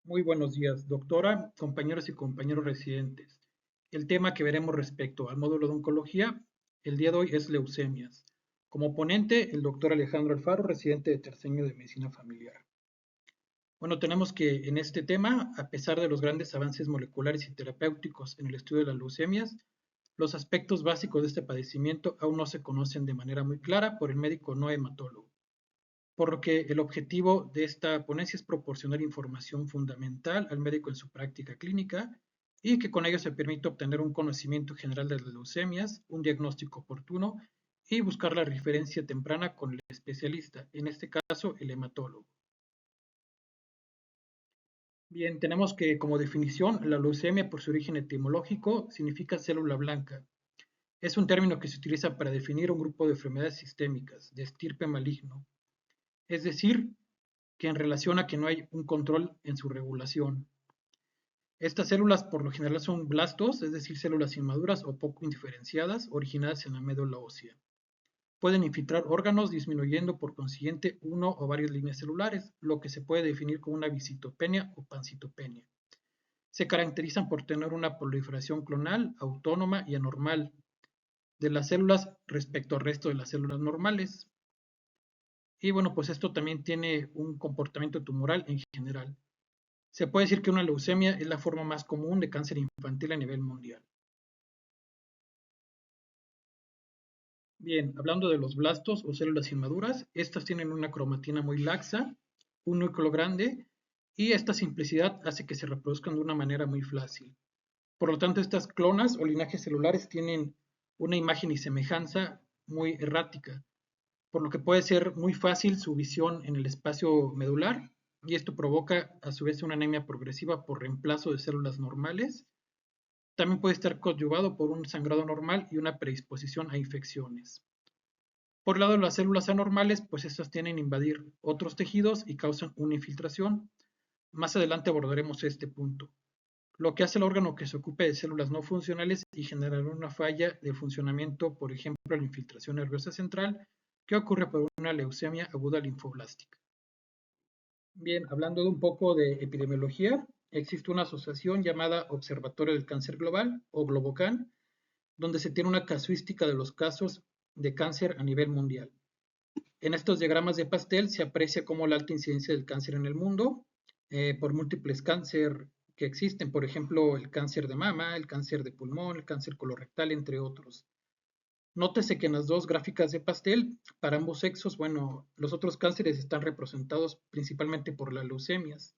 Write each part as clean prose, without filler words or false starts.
Muy buenos días, doctora, compañeros y compañeros residentes. El tema que veremos respecto al módulo de oncología el día de hoy es leucemias. Como ponente, el doctor Alejandro Alfaro, residente de tercer año de medicina familiar. Bueno, tenemos que en este tema, a pesar de los grandes avances moleculares y terapéuticos en el estudio de las leucemias, los aspectos básicos de este padecimiento aún no se conocen de manera muy clara por el médico no hematólogo, por lo que el objetivo de esta ponencia es proporcionar información fundamental al médico en su práctica clínica y que con ello se permita obtener un conocimiento general de las leucemias, un diagnóstico oportuno y buscar la referencia temprana con el especialista, en este caso el hematólogo. Bien, tenemos que como definición, la leucemia por su origen etimológico significa célula blanca. Es un término que se utiliza para definir un grupo de enfermedades sistémicas de estirpe maligno, es decir, que en relación a que no hay un control en su regulación. Estas células por lo general son blastos, es decir, células inmaduras o poco indiferenciadas, originadas en la médula ósea. Pueden infiltrar órganos disminuyendo por consiguiente uno o varias líneas celulares, lo que se puede definir como una visitopenia o pancitopenia. Se caracterizan por tener una proliferación clonal, autónoma y anormal de las células respecto al resto de las células normales. Y bueno, pues esto también tiene un comportamiento tumoral en general. Se puede decir que una leucemia es la forma más común de cáncer infantil a nivel mundial. Bien, hablando de los blastos o células inmaduras, estas tienen una cromatina muy laxa, un núcleo grande, y esta simplicidad hace que se reproduzcan de una manera muy fácil. Por lo tanto, estas clonas o linajes celulares tienen una imagen y semejanza muy errática, por lo que puede ser muy fácil su visión en el espacio medular, y esto provoca a su vez una anemia progresiva por reemplazo de células normales. También puede estar coadyuvado por un sangrado normal y una predisposición a infecciones. Por el lado de las células anormales, pues estas tienden a invadir otros tejidos y causan una infiltración. Más adelante abordaremos este punto, lo que hace el órgano que se ocupe de células no funcionales y generar una falla de funcionamiento, por ejemplo, la infiltración nerviosa central, que ocurre por una leucemia aguda linfoblástica. Bien, hablando de un poco de epidemiología, existe una asociación llamada Observatorio del Cáncer Global, o Globocan, donde se tiene una casuística de los casos de cáncer a nivel mundial. En estos diagramas de pastel se aprecia cómo la alta incidencia del cáncer en el mundo, por múltiples cáncer que existen, por ejemplo, el cáncer de mama, el cáncer de pulmón, el cáncer colorectal, entre otros. Nótese que en las dos gráficas de pastel, para ambos sexos, bueno, los otros cánceres están representados principalmente por las leucemias.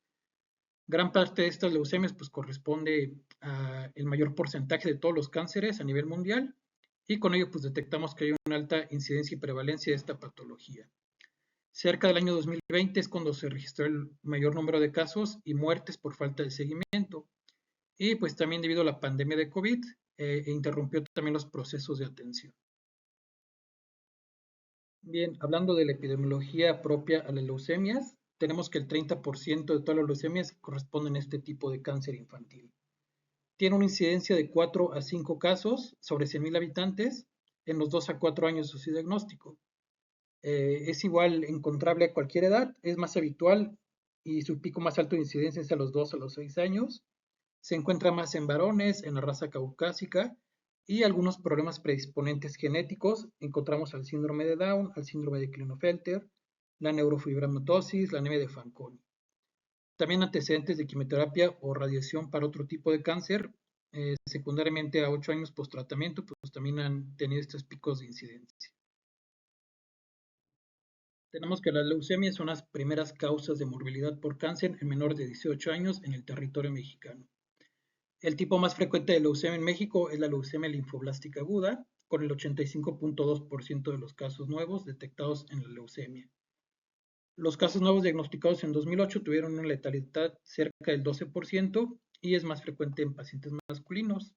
Gran parte de estas leucemias pues corresponde al mayor porcentaje de todos los cánceres a nivel mundial y con ello pues detectamos que hay una alta incidencia y prevalencia de esta patología. Cerca del año 2020 es cuando se registró el mayor número de casos y muertes por falta de seguimiento y pues también debido a la pandemia de COVID interrumpió también los procesos de atención. Bien, hablando de la epidemiología propia a las leucemias, tenemos que el 30% de todas las leucemias corresponden a este tipo de cáncer infantil. Tiene una incidencia de 4 a 5 casos sobre 100.000 habitantes en los 2 a 4 años de su diagnóstico. Es igual encontrable a cualquier edad, es más habitual y su pico más alto de incidencia es a los 2 a los 6 años. Se encuentra más en varones, en la raza caucásica y algunos problemas predisponentes genéticos. Encontramos al síndrome de Down, al síndrome de Klinefelter, la neurofibromatosis, la anemia de Fanconi. También antecedentes de quimioterapia o radiación para otro tipo de cáncer, secundariamente a 8 años post tratamiento, pues también han tenido estos picos de incidencia. Tenemos que las leucemias son las primeras causas de morbilidad por cáncer en menores de 18 años en el territorio mexicano. El tipo más frecuente de leucemia en México es la leucemia linfoblástica aguda, con el 85.2% de los casos nuevos detectados en la leucemia. Los casos nuevos diagnosticados en 2008 tuvieron una letalidad cerca del 12% y es más frecuente en pacientes masculinos.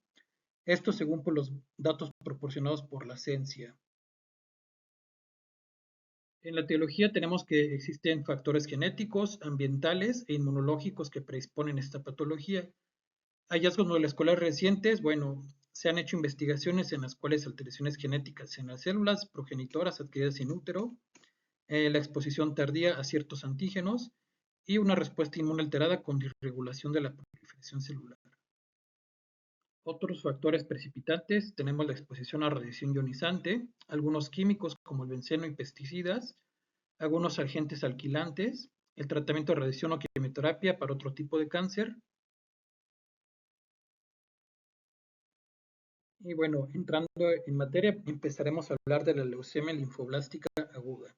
Esto según por los datos proporcionados por la ciencia. En la etiología tenemos que existen factores genéticos, ambientales e inmunológicos que predisponen a esta patología. Hallazgos moleculares recientes, bueno, se han hecho investigaciones en las cuales alteraciones genéticas en las células progenitoras adquiridas in útero, la exposición tardía a ciertos antígenos y una respuesta inmune alterada con disregulación de la proliferación celular. Otros factores precipitantes, tenemos la exposición a radiación ionizante, algunos químicos como el benceno y pesticidas, algunos agentes alquilantes, el tratamiento de radiación o quimioterapia para otro tipo de cáncer. Y bueno, entrando en materia, empezaremos a hablar de la leucemia linfoblástica aguda.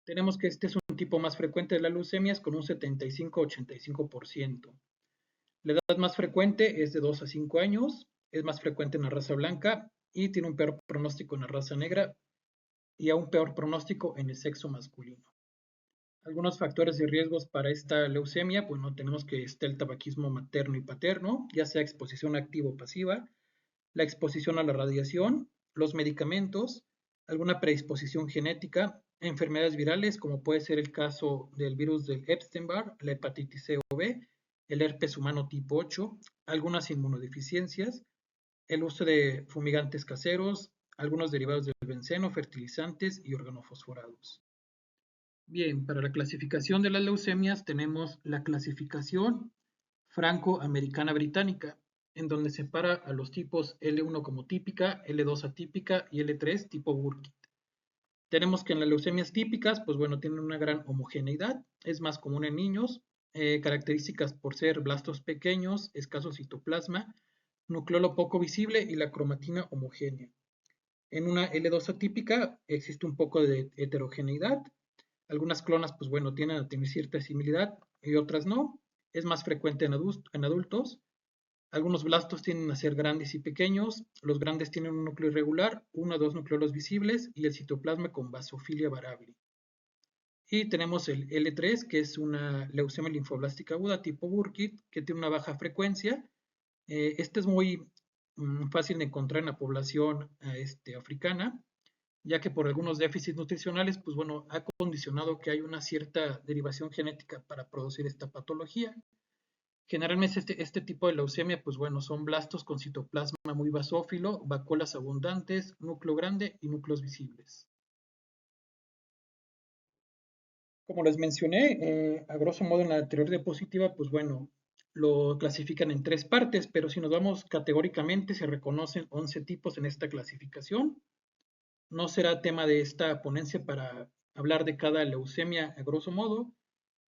Tenemos que este es un tipo más frecuente de las leucemias con un 75-85%. La edad más frecuente es de 2 a 5 años, es más frecuente en la raza blanca y tiene un peor pronóstico en la raza negra y aún peor pronóstico en el sexo masculino. Algunos factores de riesgos para esta leucemia, bueno, tenemos que está el tabaquismo materno y paterno, ya sea exposición activa o pasiva, la exposición a la radiación, los medicamentos, alguna predisposición genética, enfermedades virales, como puede ser el caso del virus del Epstein-Barr, la hepatitis C o B, el herpes humano tipo 8, algunas inmunodeficiencias, el uso de fumigantes caseros, algunos derivados del benceno, fertilizantes y organofosforados. Bien, para la clasificación de las leucemias tenemos la clasificación franco-americana británica, en donde separa a los tipos L1 como típica, L2 atípica y L3 tipo Burkitt. Tenemos que en las leucemias típicas, pues bueno, tienen una gran homogeneidad, es más común en niños, características por ser blastos pequeños, escaso citoplasma, nucleolo poco visible y la cromatina homogénea. En una L2 atípica existe un poco de heterogeneidad, algunas clonas, pues bueno, tienden a tener cierta similaridad y otras no. Es más frecuente en adultos. Algunos blastos tienden a ser grandes y pequeños. Los grandes tienen un núcleo irregular, uno o dos nucleolos visibles y el citoplasma con basofilia variable. Y tenemos el L3, que es una leucemia linfoblástica aguda tipo Burkitt, que tiene una baja frecuencia. Este es muy fácil de encontrar en la población africana, ya que por algunos déficits nutricionales, pues bueno, ha condicionado que hay una cierta derivación genética para producir esta patología. Generalmente este tipo de leucemia, pues bueno, son blastos con citoplasma muy basófilo, vacuolas abundantes, núcleo grande y núcleos visibles. Como les mencioné, a grosso modo en la anterior diapositiva, pues bueno, lo clasifican en tres partes, pero si nos vamos categóricamente, se reconocen 11 tipos en esta clasificación. No será tema de esta ponencia para hablar de cada leucemia a grosso modo,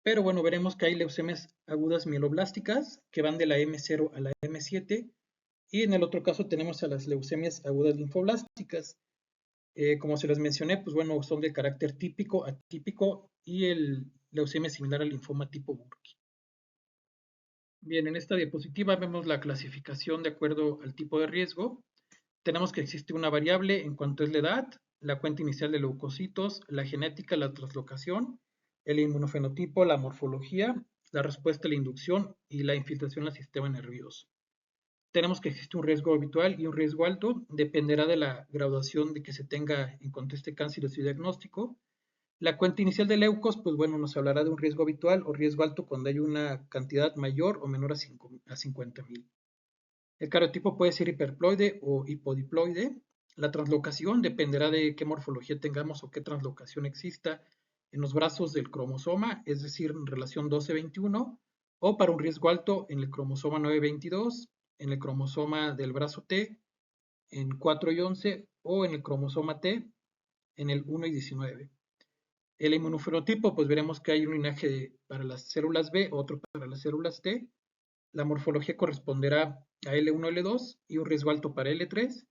pero bueno, veremos que hay leucemias agudas mieloblásticas que van de la M0 a la M7 y en el otro caso tenemos a las leucemias agudas linfoblásticas. Como se les mencioné, pues bueno, son de carácter típico, atípico y el leucemia similar al linfoma tipo Burkitt. Bien, en esta diapositiva vemos la clasificación de acuerdo al tipo de riesgo. Tenemos que existe una variable en cuanto es la edad, la cuenta inicial de leucocitos, la genética, la translocación, el inmunofenotipo, la morfología, la respuesta a la inducción y la infiltración al sistema nervioso. Tenemos que existe un riesgo habitual y un riesgo alto, dependerá de la graduación de que se tenga en cuanto a este cáncer y su diagnóstico. La cuenta inicial de leucos, pues bueno, nos hablará de un riesgo habitual o riesgo alto cuando hay una cantidad mayor o menor a 50.000. El cariotipo puede ser hiperploide o hipodiploide. La translocación dependerá de qué morfología tengamos o qué translocación exista en los brazos del cromosoma, es decir, en relación 12-21, o para un riesgo alto en el cromosoma 9-22, en el cromosoma del brazo T, en 4 y 11, o en el cromosoma T, en el 1 y 19. El inmunofenotipo, pues veremos que hay un linaje para las células B, otro para las células T. La morfología corresponderá a L1, L2 y un riesgo alto para L3.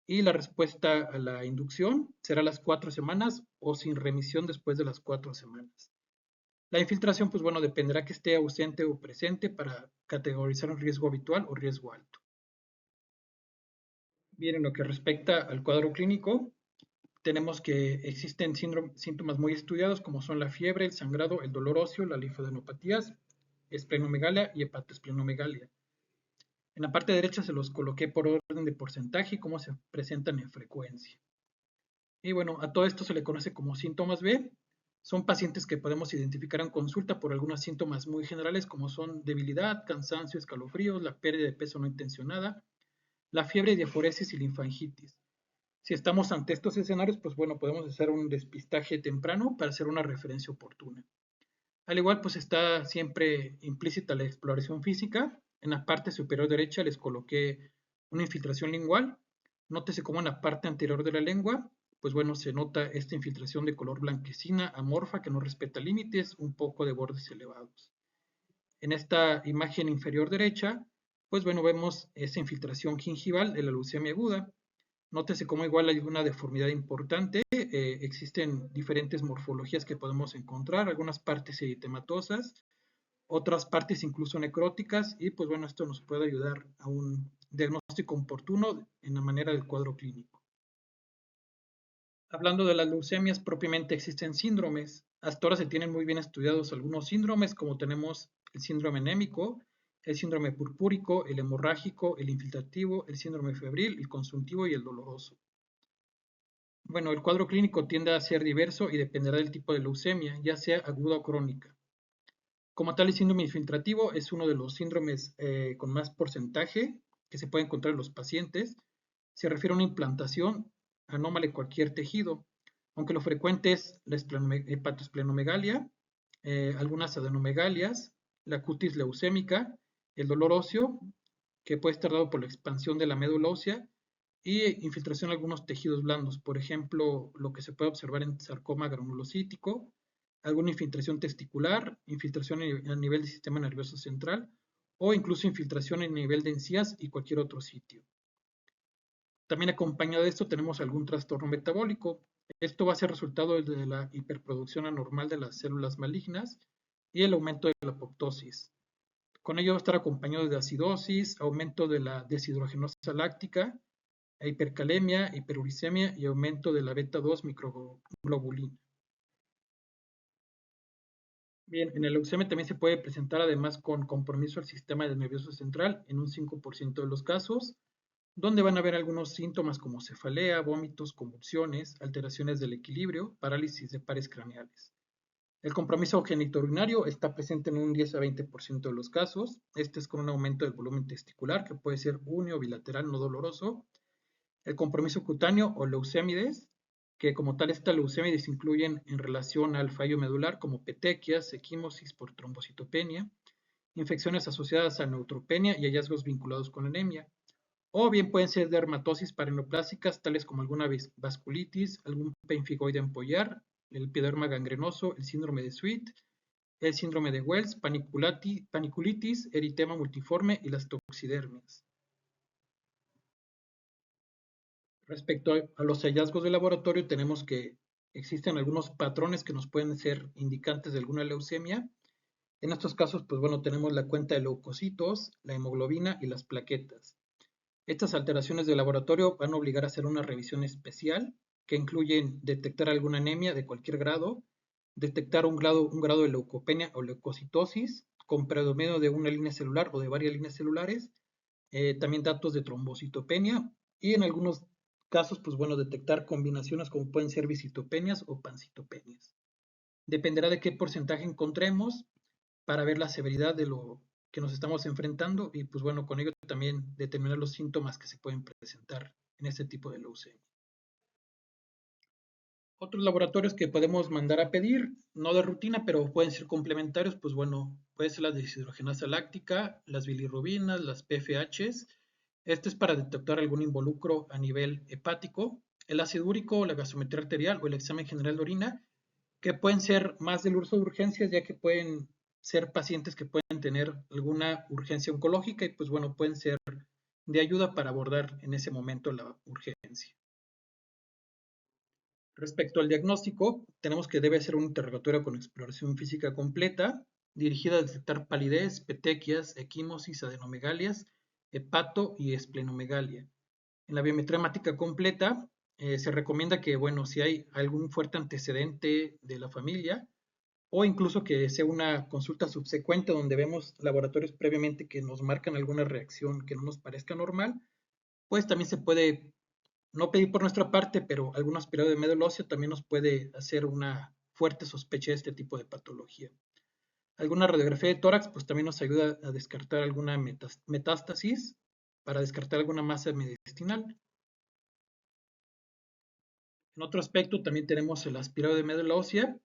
Y la respuesta a la inducción será a las 4 semanas o sin remisión después de las 4 semanas. La infiltración, pues bueno, dependerá que esté ausente o presente para categorizar un riesgo habitual o riesgo alto. Bien, en lo que respecta al cuadro clínico, tenemos que existen síntomas muy estudiados como son la fiebre, el sangrado, el dolor óseo, las linfadenopatías, esplenomegalia y hepatoesplenomegalia. En la parte derecha se los coloqué por orden de porcentaje y cómo se presentan en frecuencia. Y bueno, a todo esto se le conoce como síntomas B. Son pacientes que podemos identificar en consulta por algunos síntomas muy generales como son debilidad, cansancio, escalofríos, la pérdida de peso no intencionada, la fiebre, diaforesis y linfangitis. Si estamos ante estos escenarios, pues bueno, podemos hacer un despistaje temprano para hacer una referencia oportuna. Al igual, pues está siempre implícita la exploración física. En la parte superior derecha les coloqué una infiltración lingual. Nótese cómo en la parte anterior de la lengua, pues bueno, se nota esta infiltración de color blanquecina, amorfa, que no respeta límites, un poco de bordes elevados. En esta imagen inferior derecha, pues bueno, vemos esa infiltración gingival de la leucemia aguda. Nótese cómo igual hay una deformidad importante, existen diferentes morfologías que podemos encontrar, algunas partes eritematosas, otras partes incluso necróticas, y pues bueno, esto nos puede ayudar a un diagnóstico oportuno en la manera del cuadro clínico. Hablando de las leucemias, propiamente existen síndromes. Hasta ahora se tienen muy bien estudiados algunos síndromes, como tenemos el síndrome anémico, el síndrome purpúrico, el hemorrágico, el infiltrativo, el síndrome febril, el consuntivo y el doloroso. Bueno, el cuadro clínico tiende a ser diverso y dependerá del tipo de leucemia, ya sea aguda o crónica. Como tal, el síndrome infiltrativo es uno de los síndromes con más porcentaje que se puede encontrar en los pacientes. Se refiere a una implantación anómala en cualquier tejido, aunque lo frecuente es la hepatosplenomegalia, algunas adenomegalias, la cutis leucémica, el dolor óseo, que puede estar dado por la expansión de la médula ósea, y infiltración en algunos tejidos blandos, por ejemplo, lo que se puede observar en sarcoma granulocítico, alguna infiltración testicular, infiltración a nivel del sistema nervioso central o incluso infiltración en nivel de encías y cualquier otro sitio. También acompañado de esto tenemos algún trastorno metabólico. Esto va a ser resultado de la hiperproducción anormal de las células malignas y el aumento de la apoptosis. Con ello va a estar acompañado de acidosis, aumento de la deshidrogenosa láctica, hipercalemia, hiperuricemia y aumento de la beta-2 microglobulina. Bien, en el leucemia también se puede presentar además con compromiso del sistema nervioso central en un 5% de los casos, donde van a haber algunos síntomas como cefalea, vómitos, convulsiones, alteraciones del equilibrio, parálisis de pares craneales. El compromiso genitourinario está presente en un 10 a 20% de los casos. Este es con un aumento del volumen testicular que puede ser unio o bilateral no doloroso. El compromiso cutáneo o leucémides, que como tal esta leucémides incluyen en relación al fallo medular como petequias, equimosis por trombocitopenia, infecciones asociadas a neutropenia y hallazgos vinculados con anemia. O bien pueden ser dermatosis parenoplásicas, tales como alguna vasculitis, algún pemfigoide ampollar, el epiderma gangrenoso, el síndrome de Sweet, el síndrome de Wells, paniculitis, eritema multiforme y las toxidermias. Respecto a los hallazgos de laboratorio, tenemos que existen algunos patrones que nos pueden ser indicantes de alguna leucemia. En estos casos, pues bueno, tenemos la cuenta de leucocitos, la hemoglobina y las plaquetas. Estas alteraciones de laboratorio van a obligar a hacer una revisión especial que incluyen detectar alguna anemia de cualquier grado, detectar un grado de leucopenia o leucocitosis con predominio de una línea celular o de varias líneas celulares, también datos de trombocitopenia y en algunos casos, pues bueno, detectar combinaciones como pueden ser visitopenias o pancitopenias. Dependerá de qué porcentaje encontremos para ver la severidad de lo que nos estamos enfrentando y pues bueno, con ello también determinar los síntomas que se pueden presentar en este tipo de leucemia. Otros laboratorios que podemos mandar a pedir, no de rutina, pero pueden ser complementarios, pues bueno, puede ser la deshidrogenasa láctica, las bilirrubinas, las PFHs. Esto es para detectar algún involucro a nivel hepático, el ácido úrico, la gasometría arterial o el examen general de orina, que pueden ser más del uso de urgencias, ya que pueden ser pacientes que pueden tener alguna urgencia oncológica y pues bueno, pueden ser de ayuda para abordar en ese momento la urgencia. Respecto al diagnóstico, tenemos que debe ser un interrogatorio con exploración física completa, dirigida a detectar palidez, petequias, equimosis, adenomegalias, hepato y esplenomegalia. En la biometría hemática completa, se recomienda que, bueno, si hay algún fuerte antecedente de la familia, o incluso que sea una consulta subsecuente donde vemos laboratorios previamente que nos marcan alguna reacción que no nos parezca normal, pues también se puede no pedir por nuestra parte, pero algún aspirado de médula ósea también nos puede hacer una fuerte sospecha de este tipo de patología. Alguna radiografía de tórax pues también nos ayuda a descartar alguna metástasis, para descartar alguna masa mediastinal. En otro aspecto también tenemos el aspirado de médula ósea,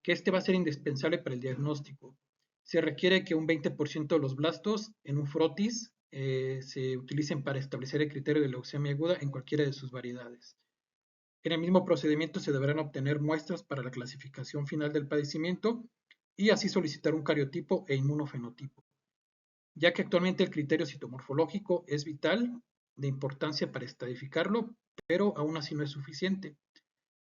que este va a ser indispensable para el diagnóstico. Se requiere que un 20% de los blastos en un frotis se utilicen para establecer el criterio de leucemia aguda en cualquiera de sus variedades. En el mismo procedimiento se deberán obtener muestras para la clasificación final del padecimiento y así solicitar un cariotipo e inmunofenotipo, ya que actualmente el criterio citomorfológico es vital de importancia para estadificarlo, pero aún así no es suficiente,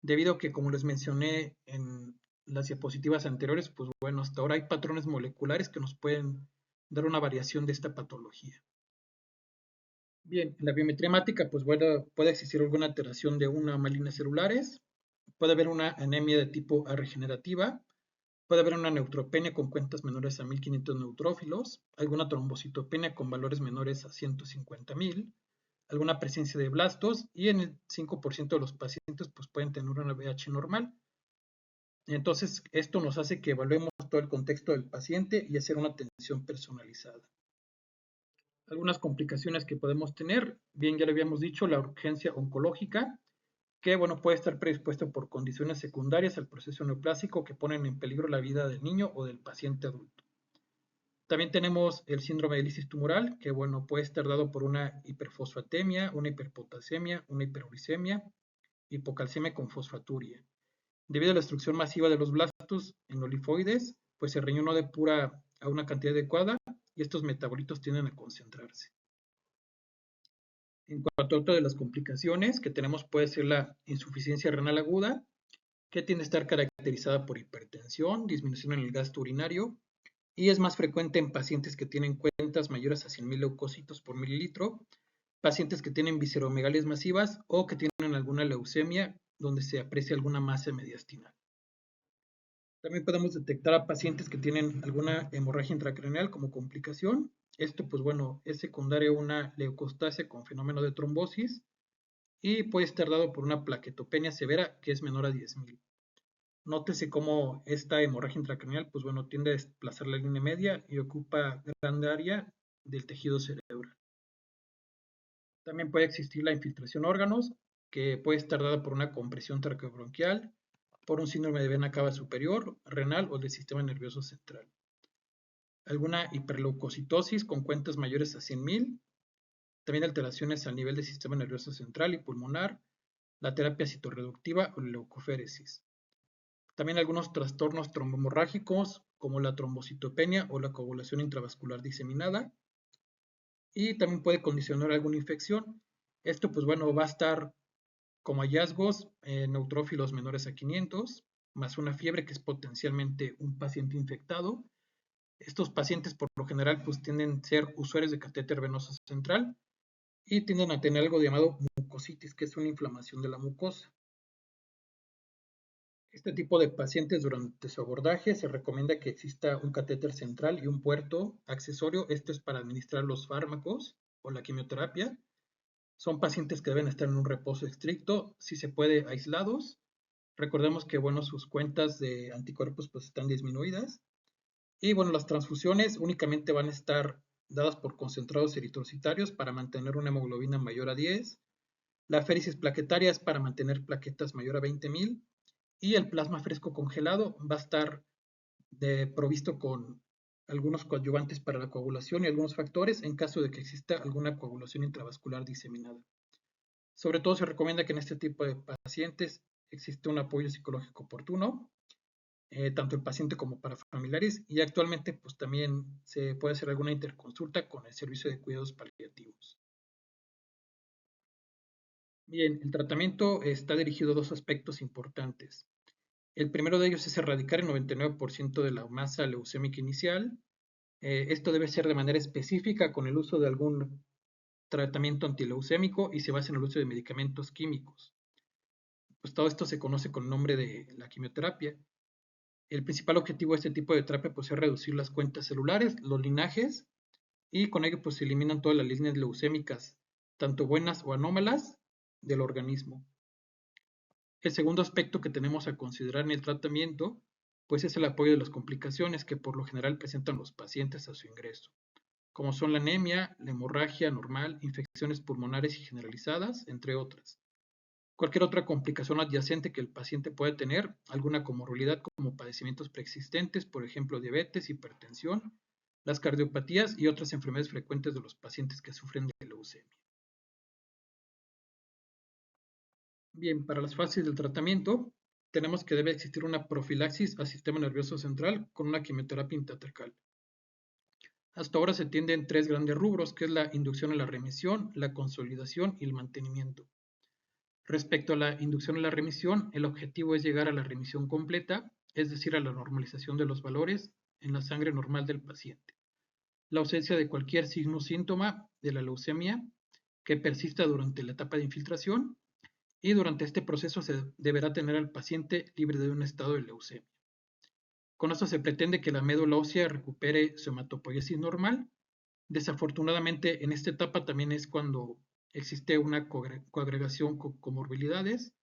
debido a que, como les mencioné en las diapositivas anteriores, pues bueno, hasta ahora hay patrones moleculares que nos pueden dar una variación de esta patología. Bien, en la biometría hemática, pues bueno, puede existir alguna alteración de una o más líneas celulares, puede haber una anemia de tipo A regenerativa, puede haber una neutropenia con cuentas menores a 1500 neutrófilos, alguna trombocitopenia con valores menores a 150,000, alguna presencia de blastos y en el 5% de los pacientes pues pueden tener una VH normal. Entonces, esto nos hace que evaluemos todo el contexto del paciente y hacer una atención personalizada. Algunas complicaciones que podemos tener, bien ya lo habíamos dicho, la urgencia oncológica, que bueno, puede estar predispuesto por condiciones secundarias al proceso neoplásico que ponen en peligro la vida del niño o del paciente adulto. También tenemos el síndrome de lisis tumoral, que bueno, puede estar dado por una hiperfosfatemia, una hiperpotasemia, una hiperuricemia, hipocalcemia con fosfaturia. Debido a la destrucción masiva de los blastos en los linfoides, pues el riñón no depura a una cantidad adecuada y estos metabolitos tienden a concentrarse. En cuanto a otra de las complicaciones que tenemos puede ser la insuficiencia renal aguda, que tiende a estar caracterizada por hipertensión, disminución en el gasto urinario y es más frecuente en pacientes que tienen cuentas mayores a 100,000 leucocitos por mililitro, pacientes que tienen visceromegalias masivas o que tienen alguna leucemia donde se aprecia alguna masa mediastinal. También podemos detectar a pacientes que tienen alguna hemorragia intracraneal como complicación. Esto, pues bueno, es secundario a una leucostasia con fenómeno de trombosis y puede estar dado por una plaquetopenia severa que es menor a 10,000. Nótese cómo esta hemorragia intracraneal, pues bueno, tiende a desplazar la línea media y ocupa gran área del tejido cerebral. También puede existir la infiltración órganos, que puede estar dada por una compresión traqueobronquial, por un síndrome de vena cava superior, renal o del sistema nervioso central. Alguna hiperleucocitosis con cuentas mayores a 100,000, también alteraciones al nivel del sistema nervioso central y pulmonar, la terapia citorreductiva o leucoféresis. También algunos trastornos trombomorrágicos como la trombocitopenia o la coagulación intravascular diseminada. Y también puede condicionar alguna infección. Esto, pues bueno, va a estar como hallazgos neutrófilos menores a 500, más una fiebre que es potencialmente un paciente infectado. Estos pacientes por lo general pues tienden a ser usuarios de catéter venoso central y tienden a tener algo llamado mucositis, que es una inflamación de la mucosa. Este tipo de pacientes durante su abordaje se recomienda que exista un catéter central y un puerto accesorio. Esto es para administrar los fármacos o la quimioterapia. Son pacientes que deben estar en un reposo estricto, si se puede aislados. Recordemos que bueno, sus cuentas de anticuerpos pues están disminuidas. Y bueno, las transfusiones únicamente van a estar dadas por concentrados eritrocitarios para mantener una hemoglobina mayor a 10. La féresis plaquetaria es para mantener plaquetas mayor a 20,000 y el plasma fresco congelado va a estar provisto con algunos coadyuvantes para la coagulación y algunos factores en caso de que exista alguna coagulación intravascular diseminada. Sobre todo se recomienda que en este tipo de pacientes existe un apoyo psicológico oportuno, tanto el paciente como para familiares, y actualmente pues también se puede hacer alguna interconsulta con el servicio de cuidados paliativos. Bien, el tratamiento está dirigido a dos aspectos importantes. El primero de ellos es erradicar el 99% de la masa leucémica inicial. Esto debe ser de manera específica con el uso de algún tratamiento antileucémico y se basa en el uso de medicamentos químicos. Pues todo esto se conoce con el nombre de la quimioterapia. El principal objetivo de este tipo de terapia pues, es reducir las cuentas celulares, los linajes, y con ello pues, se eliminan todas las líneas leucémicas, tanto buenas o anómalas, del organismo. El segundo aspecto que tenemos a considerar en el tratamiento pues, es el apoyo de las complicaciones que por lo general presentan los pacientes a su ingreso, como son la anemia, la hemorragia normal, infecciones pulmonares y generalizadas, entre otras. Cualquier otra complicación adyacente que el paciente pueda tener, alguna comorbilidad como padecimientos preexistentes, por ejemplo, diabetes, hipertensión, las cardiopatías y otras enfermedades frecuentes de los pacientes que sufren de leucemia. Bien, para las fases del tratamiento, tenemos que debe existir una profilaxis al sistema nervioso central con una quimioterapia intratecal. Hasta ahora se tienden tres grandes rubros, que es la inducción a la remisión, la consolidación y el mantenimiento. Respecto a la inducción a la remisión, el objetivo es llegar a la remisión completa, es decir, a la normalización de los valores en la sangre normal del paciente. La ausencia de cualquier signo o síntoma de la leucemia que persista durante la etapa de infiltración y durante este proceso se deberá tener al paciente libre de un estado de leucemia. Con esto se pretende que la médula ósea recupere su hematopoiesis normal. Desafortunadamente, en esta etapa también es cuando existe una coagregación con comorbilidades.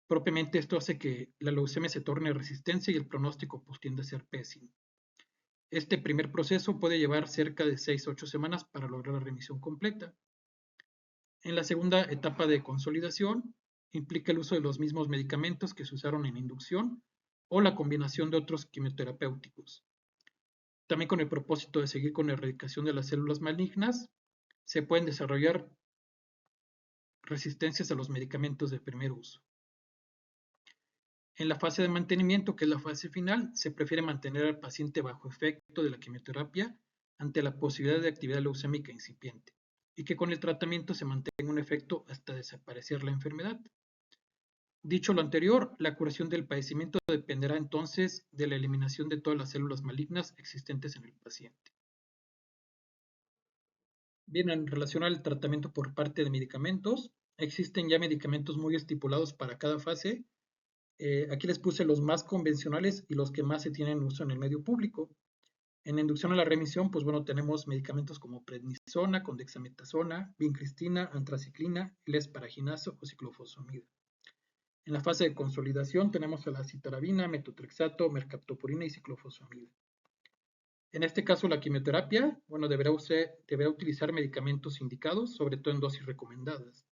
Propiamente esto hace que la leucemia se torne resistencia y el pronóstico pues, tiende a ser pésimo. Este primer proceso puede llevar cerca de 6 a 8 semanas para lograr la remisión completa. En la segunda etapa de consolidación, implica el uso de los mismos medicamentos que se usaron en inducción o la combinación de otros quimioterapéuticos. También con el propósito de seguir con la erradicación de las células malignas, se pueden desarrollar resistencias a los medicamentos de primer uso. En la fase de mantenimiento, que es la fase final, se prefiere mantener al paciente bajo efecto de la quimioterapia ante la posibilidad de actividad leucémica incipiente y que con el tratamiento se mantenga un efecto hasta desaparecer la enfermedad. Dicho lo anterior, la curación del padecimiento dependerá entonces de la eliminación de todas las células malignas existentes en el paciente. Bien, en relación al tratamiento por parte de medicamentos, existen ya medicamentos muy estipulados para cada fase. Aquí les puse los más convencionales y los que más se tienen uso en el medio público. En inducción a la remisión, pues bueno, tenemos medicamentos como prednisona, con dexametasona, vincristina, antraciclina, lesparaginasa o ciclofosfamida. En la fase de consolidación tenemos a la citarabina, metotrexato, mercaptopurina y ciclofosfamida. En este caso, la quimioterapia, bueno, deberá utilizar medicamentos indicados, sobre todo en dosis recomendadas.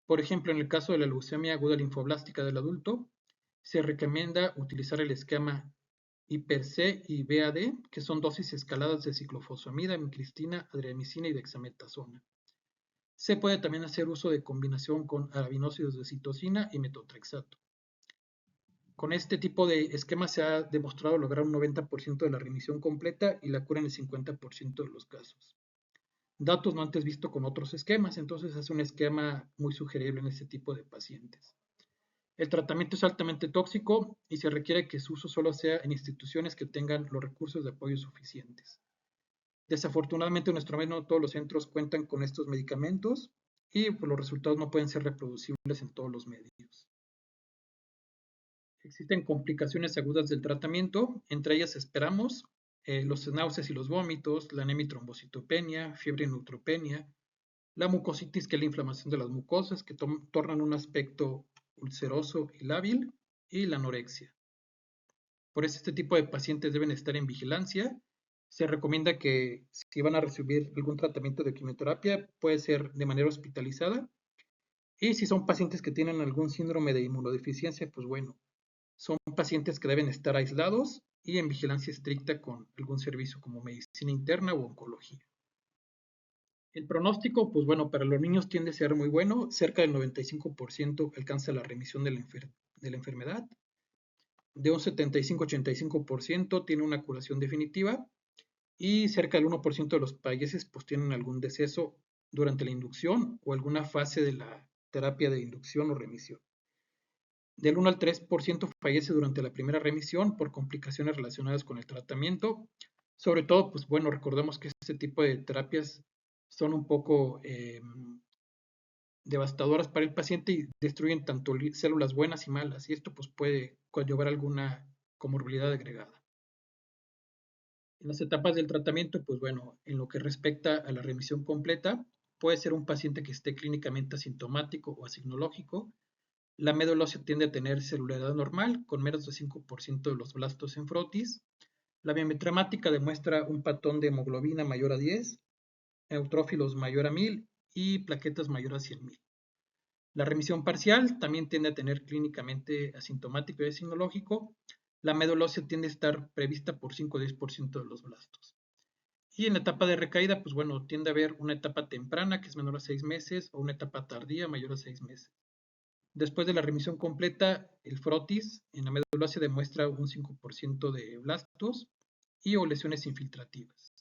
Por ejemplo, en el caso de la leucemia aguda linfoblástica del adulto, se recomienda utilizar el esquema HIPER-C y BAD, que son dosis escaladas de ciclofosfamida, vincristina, adriamicina y dexametasona. Se puede también hacer uso de combinación con arabinósidos de citosina y metotrexato. Con este tipo de esquema se ha demostrado lograr un 90% de la remisión completa y la cura en el 50% de los casos. Datos no antes visto con otros esquemas, entonces es un esquema muy sugerible en este tipo de pacientes. El tratamiento es altamente tóxico y se requiere que su uso solo sea en instituciones que tengan los recursos de apoyo suficientes. Desafortunadamente, en nuestro medio no todos los centros cuentan con estos medicamentos y pues, los resultados no pueden ser reproducibles en todos los medios. Existen complicaciones agudas del tratamiento, entre ellas esperamos los náuseas y los vómitos, la anemia y trombocitopenia, fiebre y neutropenia, la mucositis, que es la inflamación de las mucosas, que tornan un aspecto ulceroso y lábil, y la anorexia. Por eso este tipo de pacientes deben estar en vigilancia. Se recomienda que si van a recibir algún tratamiento de quimioterapia, puede ser de manera hospitalizada. Y si son pacientes que tienen algún síndrome de inmunodeficiencia, pues bueno, son pacientes que deben estar aislados y en vigilancia estricta con algún servicio como medicina interna o oncología. El pronóstico, pues bueno, para los niños tiende a ser muy bueno, cerca del 95% alcanza la remisión de la enfermedad, de un 75-85% tiene una curación definitiva y cerca del 1% de los países pues tienen algún deceso durante la inducción o alguna fase de la terapia de inducción o remisión. Del 1 al 3% fallece durante la primera remisión por complicaciones relacionadas con el tratamiento. Sobre todo, pues bueno, recordemos que este tipo de terapias son un poco devastadoras para el paciente y destruyen tanto células buenas y malas, y esto pues puede conllevar alguna comorbilidad agregada. En las etapas del tratamiento, pues bueno, en lo que respecta a la remisión completa, puede ser un paciente que esté clínicamente asintomático o asignológico. La médula ósea tiende a tener celularidad normal, con menos de 5% de los blastos en frotis. La biometremática demuestra un patrón de hemoglobina mayor a 10, neutrófilos mayor a 1000 y plaquetas mayor a 100.000. La remisión parcial también tiende a tener clínicamente asintomático y sinológico. La médula ósea tiende a estar prevista por 5 o 10% de los blastos. Y en la etapa de recaída, pues bueno, tiende a haber una etapa temprana que es menor a 6 meses o una etapa tardía mayor a 6 meses. Después de la remisión completa, el frotis en la médula ósea demuestra un 5% de blastos y o lesiones infiltrativas.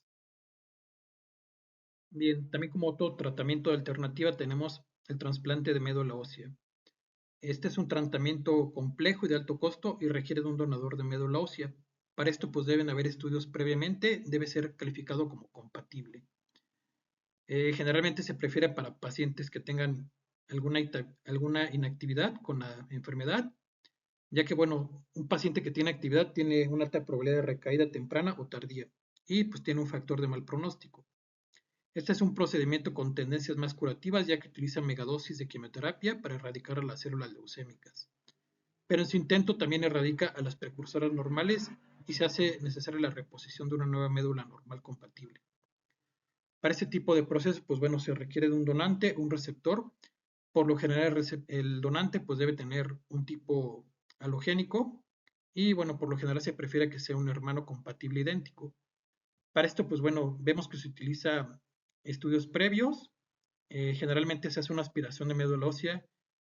Bien, también como otro tratamiento de alternativa tenemos el trasplante de médula ósea. Este es un tratamiento complejo y de alto costo y requiere de un donador de médula ósea. Para esto pues deben haber estudios previamente, debe ser calificado como compatible. Generalmente se prefiere para pacientes que tengan alguna inactividad con la enfermedad, ya que bueno, un paciente que tiene actividad tiene una alta probabilidad de recaída temprana o tardía y pues tiene un factor de mal pronóstico. Este es un procedimiento con tendencias más curativas, ya que utiliza megadosis de quimioterapia para erradicar a las células leucémicas. Pero en su intento también erradica a las precursoras normales y se hace necesaria la reposición de una nueva médula normal compatible. Para este tipo de procesos, pues bueno, se requiere de un donante, un receptor. Por lo general, el donante pues debe tener un tipo halogénico y bueno, por lo general se prefiere que sea un hermano compatible idéntico. Para esto, pues bueno, vemos que se utiliza estudios previos. Generalmente se hace una aspiración de médula ósea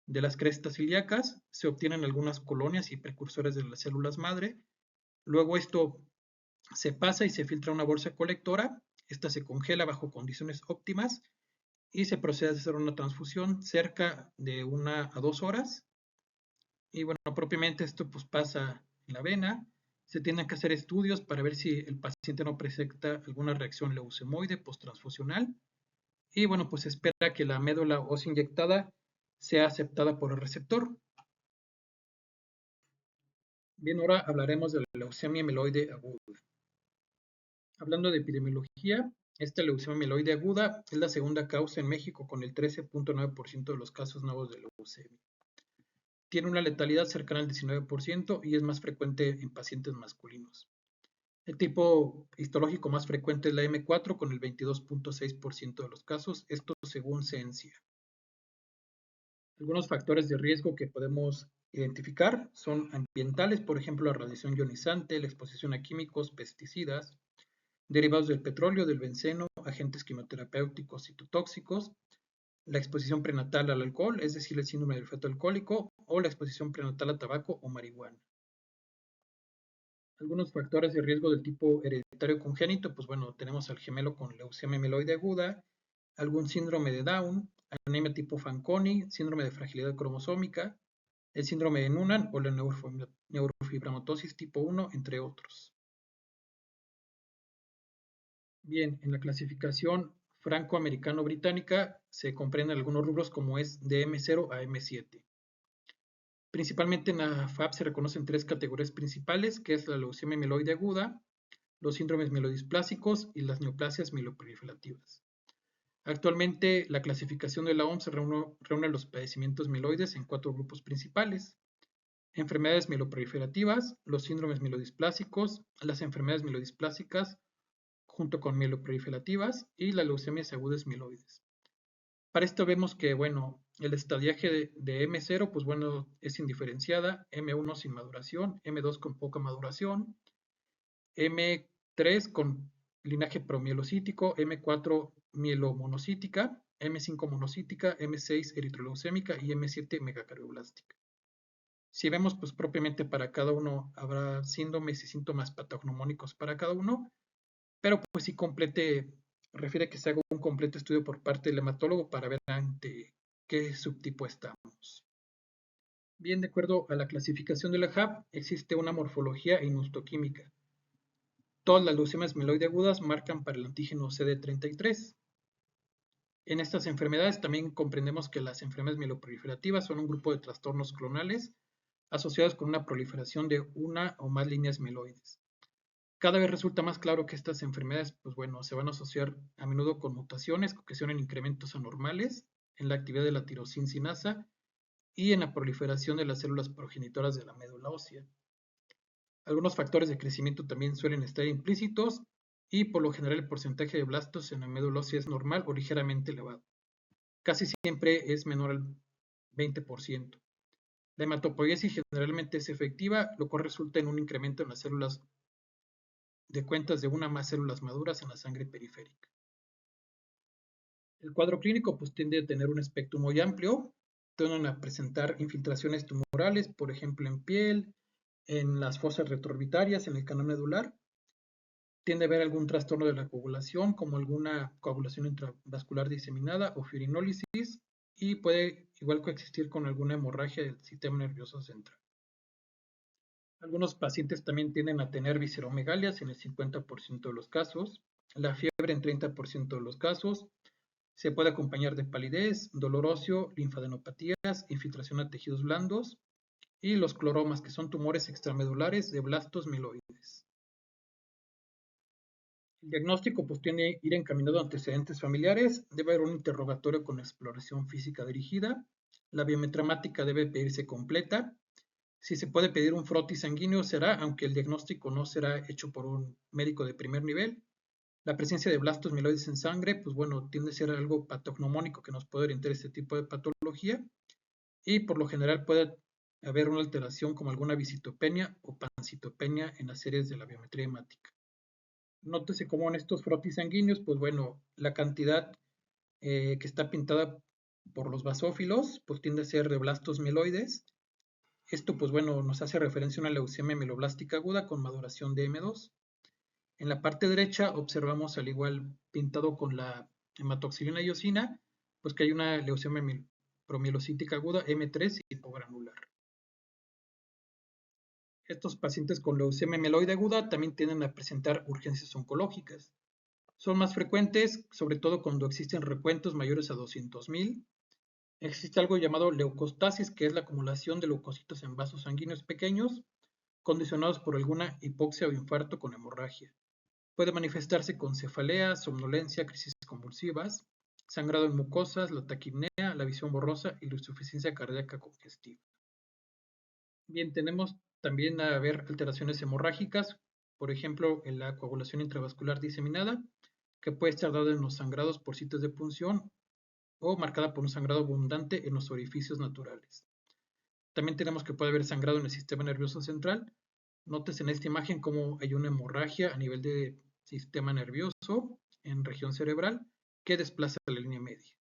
de las crestas ilíacas, se obtienen algunas colonias y precursores de las células madre. Luego esto se pasa y se filtra a una bolsa colectora. Esta se congela bajo condiciones óptimas y se procede a hacer una transfusión cerca de 1 a 2 horas. Y bueno, propiamente esto pues pasa en la vena. Se tienen que hacer estudios para ver si el paciente no presenta alguna reacción leucemoide posttransfusional. Y bueno, pues se espera que la médula ósea inyectada sea aceptada por el receptor. Bien, ahora hablaremos de la leucemia mieloide aguda. Hablando de epidemiología, esta leucemia mieloide aguda es la segunda causa en México con el 13.9% de los casos nuevos de leucemia. Tiene una letalidad cercana al 19% y es más frecuente en pacientes masculinos. El tipo histológico más frecuente es la M4 con el 22.6% de los casos, esto según Ciencia. Algunos factores de riesgo que podemos identificar son ambientales, por ejemplo, la radiación ionizante, la exposición a químicos, pesticidas, derivados del petróleo, del benceno, agentes quimioterapéuticos citotóxicos, la exposición prenatal al alcohol, es decir, el síndrome del feto alcohólico, o la exposición prenatal a tabaco o marihuana. Algunos factores de riesgo del tipo hereditario congénito, pues bueno, tenemos al gemelo con leucemia mieloide aguda, algún síndrome de Down, anemia tipo Fanconi, síndrome de fragilidad cromosómica, el síndrome de Noonan o la neurofibromatosis tipo 1, entre otros. Bien, en la clasificación franco-americano-británica se comprenden algunos rubros como es de M0 a M7. Principalmente en la FAB se reconocen tres categorías principales, que es la leucemia mieloide aguda, los síndromes mielodisplásicos y las neoplasias mieloproliferativas. Actualmente, la clasificación de la OMS reúne los padecimientos mieloides en 4 grupos principales: enfermedades mieloproliferativas, los síndromes mielodisplásicos, las enfermedades mielodisplásicas junto con mieloproliferativas y las leucemias agudas mieloides. Para esto vemos que, bueno, el estadiaje de M0, pues bueno, es indiferenciada, M1 sin maduración, M2 con poca maduración, M3 con linaje promielocítico, M4 mielomonocítica, M5 monocítica, M6 eritroleucémica y M7 megacardioblástica. Si vemos, pues propiamente para cada uno habrá síndromes y síntomas patognomónicos para cada uno, pero pues sí refiere que se haga un completo estudio por parte del hematólogo para ver ante qué subtipo estamos. Bien, de acuerdo a la clasificación de la HAP, existe una morfología inmunohistoquímica. Todas las leucemias mieloide agudas marcan para el antígeno CD33. En estas enfermedades también comprendemos que las enfermedades mieloproliferativas son un grupo de trastornos clonales asociados con una proliferación de una o más líneas mieloides. Cada vez resulta más claro que estas enfermedades, pues bueno, se van a asociar a menudo con mutaciones que ocasionan incrementos anormales en la actividad de la tirosina y en la proliferación de las células progenitoras de la médula ósea. Algunos factores de crecimiento también suelen estar implícitos y por lo general el porcentaje de blastos en la médula ósea es normal o ligeramente elevado. Casi siempre es menor al 20%. La hematopoiesis generalmente es efectiva, lo cual resulta en un incremento en las células de cuentas de una o más células maduras en la sangre periférica. El cuadro clínico pues, tiende a tener un espectro muy amplio, tienden a presentar infiltraciones tumorales, por ejemplo en piel, en las fosas retroorbitarias, en el canal medular. Tiende a haber algún trastorno de la coagulación, como alguna coagulación intravascular diseminada o fibrinólisis, y puede igual coexistir con alguna hemorragia del sistema nervioso central. Algunos pacientes también tienden a tener visceromegalias en el 50% de los casos, la fiebre en 30% de los casos, se puede acompañar de palidez, dolor óseo, linfadenopatías, infiltración a tejidos blandos y los cloromas, que son tumores extramedulares de blastos mieloides. El diagnóstico pues tiene que ir encaminado a antecedentes familiares, debe haber un interrogatorio con exploración física dirigida, la biometremática debe pedirse completa, si se puede pedir un frotis sanguíneo será, aunque el diagnóstico no será hecho por un médico de primer nivel. La presencia de blastos mieloides en sangre, pues bueno, tiende a ser algo patognomónico que nos puede orientar a este tipo de patología y por lo general puede haber una alteración como alguna visitopenia o pancitopenia en las series de la biometría hemática. Nótese cómo en estos frotis sanguíneos, pues bueno, la cantidad que está pintada por los basófilos, pues tiende a ser de blastos mieloides. Esto, pues bueno, nos hace referencia a una leucemia mieloblástica aguda con maduración de M2. En la parte derecha observamos al igual pintado con la hematoxilina y eosina, pues que hay una leucemia promielocítica aguda M3 hipogranular. Estos pacientes con leucemia mieloide aguda también tienden a presentar urgencias oncológicas. Son más frecuentes, sobre todo cuando existen recuentos mayores a 200.000. Existe algo llamado leucostasis, que es la acumulación de leucocitos en vasos sanguíneos pequeños, condicionados por alguna hipoxia o infarto con hemorragia. Puede manifestarse con cefalea, somnolencia, crisis convulsivas, sangrado en mucosas, la taquipnea, la visión borrosa y la insuficiencia cardíaca congestiva. Bien, tenemos también a ver alteraciones hemorrágicas, por ejemplo, en la coagulación intravascular diseminada, que puede estar dada en los sangrados por sitios de punción o marcada por un sangrado abundante en los orificios naturales. También tenemos que puede haber sangrado en el sistema nervioso central. Notes en esta imagen cómo hay una hemorragia a nivel de sistema nervioso en región cerebral que desplaza la línea media.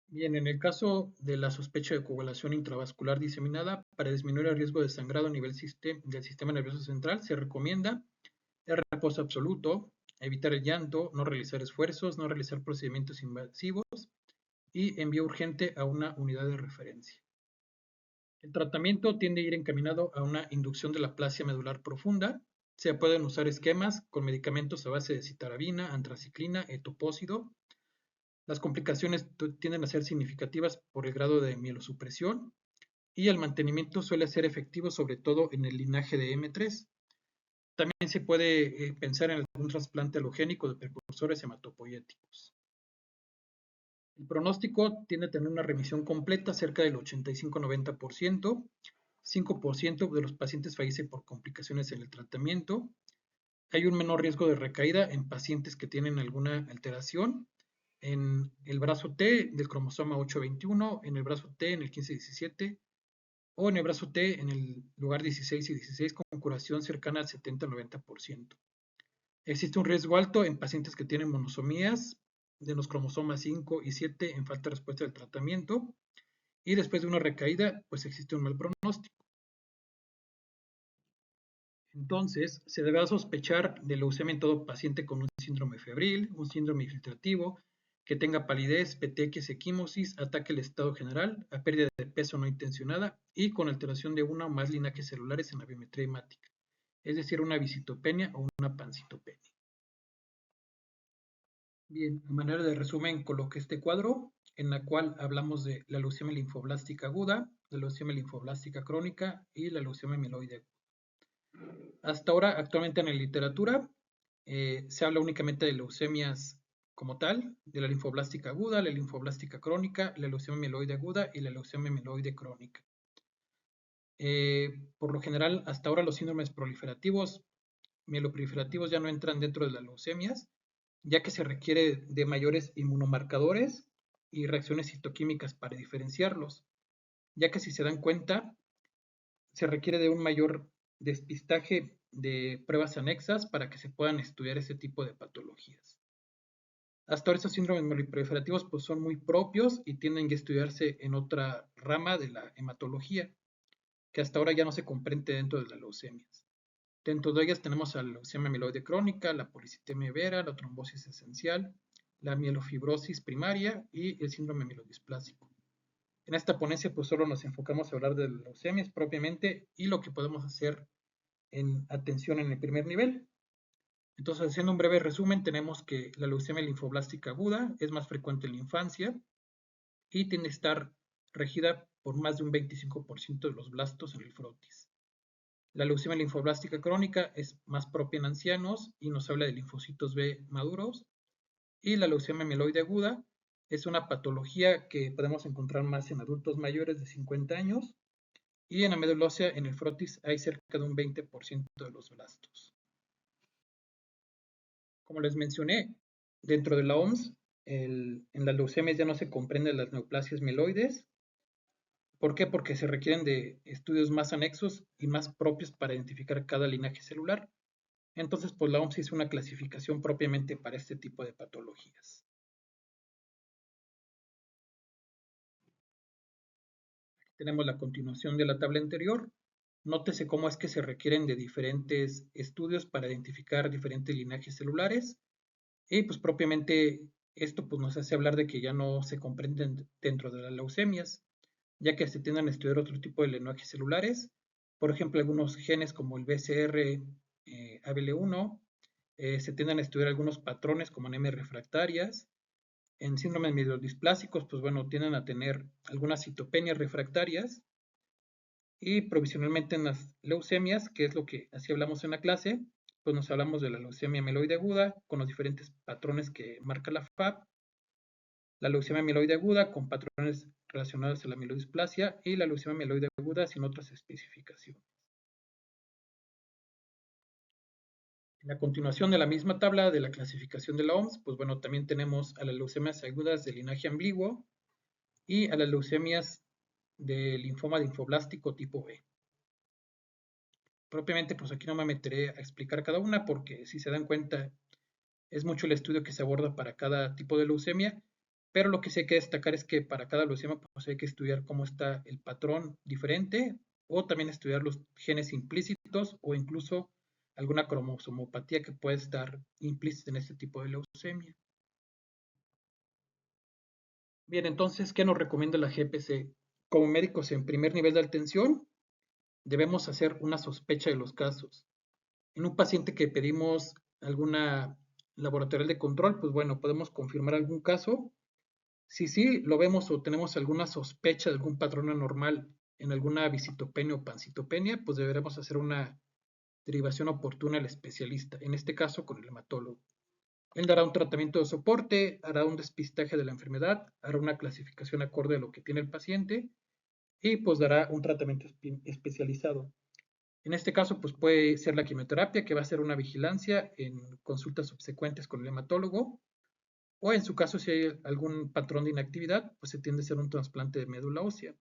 Bien, en el caso de la sospecha de coagulación intravascular diseminada, para disminuir el riesgo de sangrado a nivel del sistema nervioso central, se recomienda el reposo absoluto, evitar el llanto, no realizar esfuerzos, no realizar procedimientos invasivos y envío urgente a una unidad de referencia. El tratamiento tiende a ir encaminado a una inducción de la aplasia medular profunda. Se pueden usar esquemas con medicamentos a base de citarabina, antraciclina, etopósido. Las complicaciones tienden a ser significativas por el grado de mielosupresión y el mantenimiento suele ser efectivo sobre todo en el linaje de M3. También se puede pensar en algún trasplante alogénico de precursores hematopoyéticos. El pronóstico tiende a tener una remisión completa cerca del 85-90%. 5% de los pacientes fallecen por complicaciones en el tratamiento. Hay un menor riesgo de recaída en pacientes que tienen alguna alteración en el brazo T del cromosoma 821, en el brazo T en el 15-17 o en el brazo T en el lugar 16 y 16 con curación cercana al 70-90%. Existe un riesgo alto en pacientes que tienen monosomías de los cromosomas 5 y 7 en falta de respuesta del tratamiento y después de una recaída pues existe un mal pronóstico. Entonces, se deberá sospechar de leucemia en todo paciente con un síndrome febril, un síndrome infiltrativo, que tenga palidez, petequias, equimosis, ataque al estado general, a pérdida de peso no intencionada y con alteración de una o más linajes celulares en la biometría hemática, es decir, una visitopenia o una pancitopenia. Bien, a manera de resumen, coloqué este cuadro en la cual hablamos de la leucemia linfoblástica aguda, la leucemia linfoblástica crónica y la leucemia mieloide aguda. Hasta ahora, actualmente en la literatura, se habla únicamente de leucemias como tal, de la linfoblástica aguda, la linfoblástica crónica, la leucemia mieloide aguda y la leucemia mieloide crónica. Por lo general, hasta ahora los síndromes proliferativos, mieloproliferativos ya no entran dentro de las leucemias, ya que se requiere de mayores inmunomarcadores y reacciones citoquímicas para diferenciarlos, ya que si se dan cuenta, se requiere de un mayor despistaje de pruebas anexas para que se puedan estudiar ese tipo de patologías. Hasta ahora estos síndromes miliproliferativos pues, son muy propios y tienden a estudiarse en otra rama de la hematología, que hasta ahora ya no se comprende dentro de las leucemias. Dentro de ellas tenemos la leucemia amiloide crónica, la policitemia vera, la trombosis esencial, la mielofibrosis primaria y el síndrome amiloidisplásico. En esta ponencia pues solo nos enfocamos a hablar de leucemias propiamente y lo que podemos hacer en atención en el primer nivel. Entonces, haciendo un breve resumen, tenemos que la leucemia linfoblástica aguda es más frecuente en la infancia y tiende a estar regida por más de un 25% de los blastos en el frotis. La leucemia linfoblástica crónica es más propia en ancianos y nos habla de linfocitos B maduros. Y la leucemia mieloide aguda es una patología que podemos encontrar más en adultos mayores de 50 años y en la médula ósea, en el frotis, hay cerca de un 20% de los blastos. Como les mencioné, dentro de la OMS, en las leucemias ya no se comprenden las neoplasias mieloides. ¿Por qué? Porque se requieren de estudios más anexos y más propios para identificar cada linaje celular. Entonces, pues la OMS hizo una clasificación propiamente para este tipo de patologías. Tenemos la continuación de la tabla anterior. Nótese cómo es que se requieren de diferentes estudios para identificar diferentes linajes celulares. Y pues propiamente esto pues, nos hace hablar de que ya no se comprenden dentro de las leucemias, ya que se tienden a estudiar otro tipo de linajes celulares. Por ejemplo, algunos genes como el BCR ABL1, se tienden a estudiar algunos patrones como anemia refractarias. En síndromes mielodisplásicos, pues bueno, tienden a tener algunas citopenias refractarias. Y provisionalmente en las leucemias, que es lo que así hablamos en la clase, pues nos hablamos de la leucemia mieloide aguda con los diferentes patrones que marca la FAB, la leucemia mieloide aguda con patrones relacionados a la mielodisplasia y la leucemia mieloide aguda sin otras especificaciones. En la continuación de la misma tabla de la clasificación de la OMS, pues bueno, también tenemos a las leucemias agudas de linaje ambiguo y a las leucemias de linfoma linfoblástico tipo B. Propiamente, pues aquí no me meteré a explicar cada una porque si se dan cuenta es mucho el estudio que se aborda para cada tipo de leucemia, pero lo que sí hay que destacar es que para cada leucemia pues hay que estudiar cómo está el patrón diferente o también estudiar los genes implícitos o incluso alguna cromosomopatía que puede estar implícita en este tipo de leucemia. Bien, entonces, ¿qué nos recomienda la GPC? Como médicos en primer nivel de atención, debemos hacer una sospecha de los casos. En un paciente que pedimos alguna laboratorial de control, pues bueno, podemos confirmar algún caso. Si sí lo vemos o tenemos alguna sospecha de algún patrón anormal en alguna visitopenia o pancitopenia, pues deberemos hacer una derivación oportuna al especialista, en este caso con el hematólogo. Él dará un tratamiento de soporte, hará un despistaje de la enfermedad, hará una clasificación acorde a lo que tiene el paciente y pues dará un tratamiento especializado. En este caso, pues puede ser la quimioterapia, que va a ser una vigilancia en consultas subsecuentes con el hematólogo, o en su caso, si hay algún patrón de inactividad, pues se tiende a hacer un trasplante de médula ósea.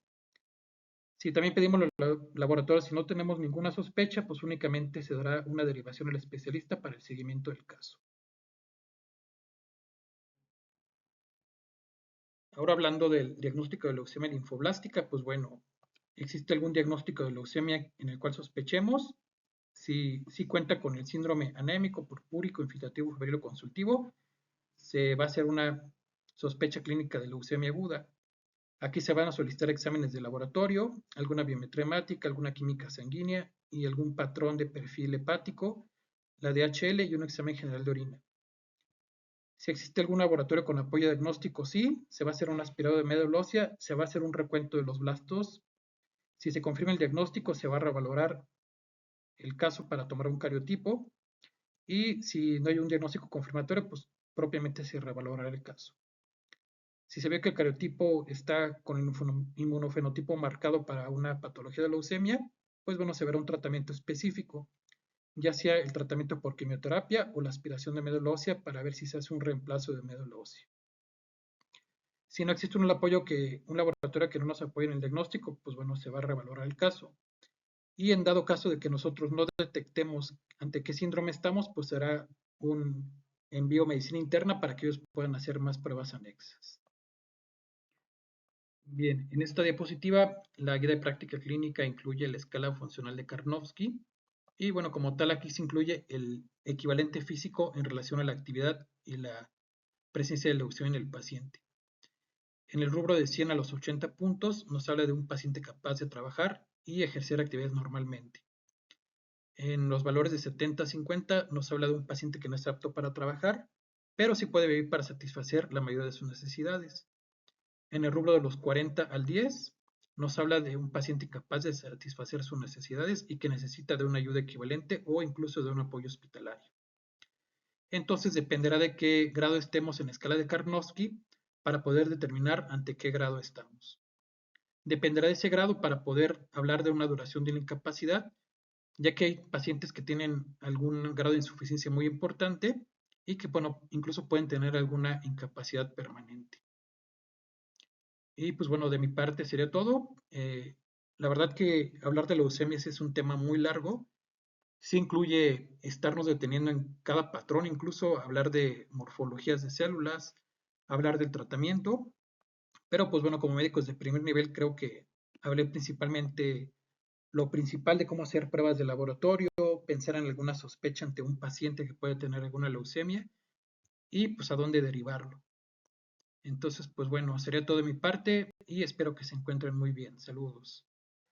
Si también pedimos los laboratorios, si no tenemos ninguna sospecha, pues únicamente se dará una derivación al especialista para el seguimiento del caso. Ahora hablando del diagnóstico de leucemia linfoblástica, pues bueno, ¿existe algún diagnóstico de leucemia en el cual sospechemos? Si cuenta con el síndrome anémico, purpúrico, infiltrativo, febril o consultivo, se va a hacer una sospecha clínica de leucemia aguda. Aquí se van a solicitar exámenes de laboratorio, alguna biometría hemática, alguna química sanguínea y algún patrón de perfil hepático, la DHL y un examen general de orina. Si existe algún laboratorio con apoyo diagnóstico, sí, se va a hacer un aspirado de médula ósea, se va a hacer un recuento de los blastos. Si se confirma el diagnóstico, se va a revalorar el caso para tomar un cariotipo y si no hay un diagnóstico confirmatorio, pues propiamente se revalorará el caso. Si se ve que el cariotipo está con el inmunofenotipo marcado para una patología de leucemia, pues bueno, se verá un tratamiento específico, ya sea el tratamiento por quimioterapia o la aspiración de médula ósea para ver si se hace un reemplazo de médula ósea. Si no existe un laboratorio que no nos apoye en el diagnóstico, pues bueno, se va a revalorar el caso. Y en dado caso de que nosotros no detectemos ante qué síndrome estamos, pues será un envío a medicina interna para que ellos puedan hacer más pruebas anexas. Bien, en esta diapositiva la guía de práctica clínica incluye la escala funcional de Karnofsky y bueno, como tal aquí se incluye el equivalente físico en relación a la actividad y la presencia de leucemia en el paciente. En el rubro de 100 a los 80 puntos nos habla de un paciente capaz de trabajar y ejercer actividades normalmente. En los valores de 70 a 50 nos habla de un paciente que no es apto para trabajar, pero sí puede vivir para satisfacer la mayoría de sus necesidades. En el rubro de los 40 al 10 nos habla de un paciente capaz de satisfacer sus necesidades y que necesita de una ayuda equivalente o incluso de un apoyo hospitalario. Entonces dependerá de qué grado estemos en la escala de Karnofsky para poder determinar ante qué grado estamos. Dependerá de ese grado para poder hablar de una duración de la incapacidad, ya que hay pacientes que tienen algún grado de insuficiencia muy importante y que, bueno, incluso pueden tener alguna incapacidad permanente. Y pues bueno, de mi parte sería todo. La verdad que hablar de leucemias es un tema muy largo. Sí incluye estarnos deteniendo en cada patrón, incluso hablar de morfologías de células, hablar del tratamiento. Pero pues bueno, como médicos de primer nivel creo que hablé principalmente lo principal de cómo hacer pruebas de laboratorio, pensar en alguna sospecha ante un paciente que puede tener alguna leucemia y pues a dónde derivarlo. Entonces, pues bueno, sería todo de mi parte y espero que se encuentren muy bien. Saludos.